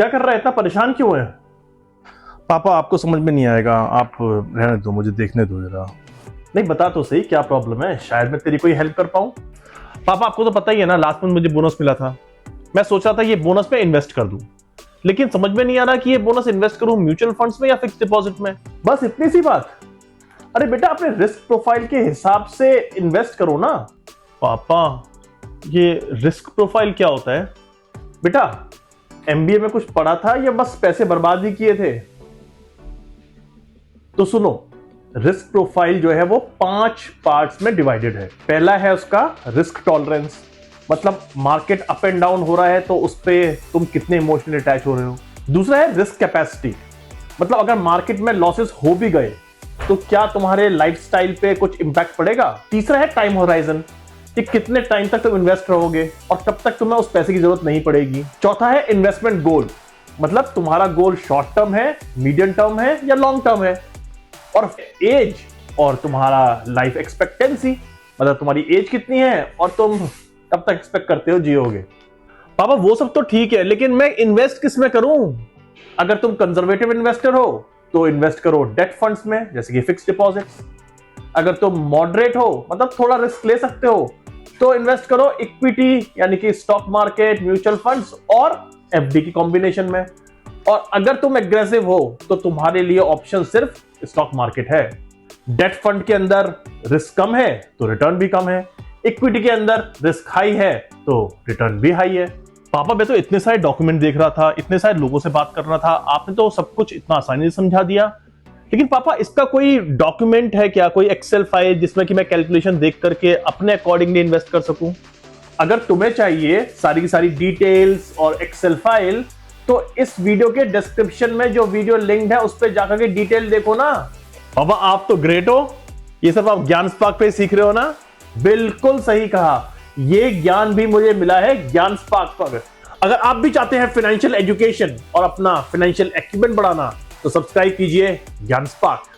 क्या कर रहा है, इतना परेशान क्यों है? पापा आपको समझ में नहीं आएगा, आप रहने दो, मुझे देखने दो जरा। नहीं, बता तो सही क्या प्रॉब्लम है, शायद मैं तेरी कोई हेल्प कर पाऊं। पापा आपको तो पता ही है ना, लास्ट मंथ मुझे बोनस मिला था। मैं सोच रहा था ये बोनस में इन्वेस्ट कर दूं, लेकिन समझ में नहीं आ रहा कि ये बोनस इन्वेस्ट करूं म्यूचुअल फंड्स में या फिक्स डिपॉजिट में। बस इतनी सी बात? अरे बेटा, अपने रिस्क प्रोफाइल के हिसाब से इन्वेस्ट करो ना। पापा ये रिस्क प्रोफाइल क्या होता है? बेटा, एमबीए में कुछ पढ़ा था या बस पैसे बर्बाद ही किए थे? तो सुनो, रिस्क प्रोफाइल जो है वो 5 पार्ट्स में डिवाइडेड है। पहला है उसका रिस्क टॉलरेंस, मतलब मार्केट अप एंड डाउन हो रहा है तो उस पर तुम कितने इमोशनली अटैच हो रहे हो। दूसरा है रिस्क कैपेसिटी, मतलब अगर मार्केट में लॉसेस हो भी गए तो क्या तुम्हारे लाइफस्टाइल पे कुछ इंपैक्ट पड़ेगा। तीसरा है टाइम होराइजन, कि कितने टाइम तक तुम इन्वेस्ट रहोगे और कब तक तुम्हें उस पैसे की जरूरत नहीं पड़ेगी। चौथा है इन्वेस्टमेंट गोल, मतलब तुम्हारा गोल शॉर्ट टर्म है, मीडियम टर्म है या लॉन्ग टर्म है। और एज और तुम्हारा लाइफ एक्सपेक्टेंसी, मतलब तुम्हारी एज कितनी है और तुम कब तक एक्सपेक्ट करते हो जियोगे। पापा वो सब तो ठीक है, लेकिन मैं इन्वेस्ट किस में करूं? अगर तुम कंजर्वेटिव इन्वेस्टर हो तो इन्वेस्ट करो डेट फंड्स में, जैसे कि फिक्स डिपॉजिट्स। अगर तुम मॉडरेट हो, मतलब थोड़ा रिस्क ले सकते हो, तो इन्वेस्ट करो इक्विटी, यानी कि स्टॉक मार्केट, म्यूचुअल फंड्स और एफडी की कॉम्बिनेशन में। और अगर तुम एग्रेसिव हो तो तुम्हारे लिए ऑप्शन सिर्फ स्टॉक मार्केट है। डेट फंड के अंदर रिस्क कम है तो रिटर्न भी कम है, इक्विटी के अंदर रिस्क हाई है तो रिटर्न भी हाई है। पापा मैं तो इतने सारे डॉक्यूमेंट देख रहा था, इतने सारे लोगों से बात कर रहा था, आपने तो सब कुछ इतना आसानी से समझा दिया। लेकिन पापा इसका कोई डॉक्यूमेंट है क्या, कोई एक्सेल फाइल जिसमें कि मैं कैलकुलेशन देख करके अपने अकॉर्डिंगली इन्वेस्ट कर सकूं? अगर तुम्हें चाहिए सारी की सारी डिटेल्स और एक्सेल फाइल, तो इस वीडियो के डिस्क्रिप्शन में जो वीडियो लिंक है उस पर जाकर के डिटेल देखो ना। पापा आप तो ग्रेट हो, ये सब आप ज्ञान स्पार्क पे सीख रहे हो ना? बिल्कुल सही कहा, ये ज्ञान भी मुझे मिला है ज्ञान स्पार्क पर। अगर आप भी चाहते हैं फाइनेंशियल एजुकेशन और अपना फाइनेंशियल एक्यूमेंट बढ़ाना, तो सब्सक्राइब कीजिए ज्ञान स्पार्क।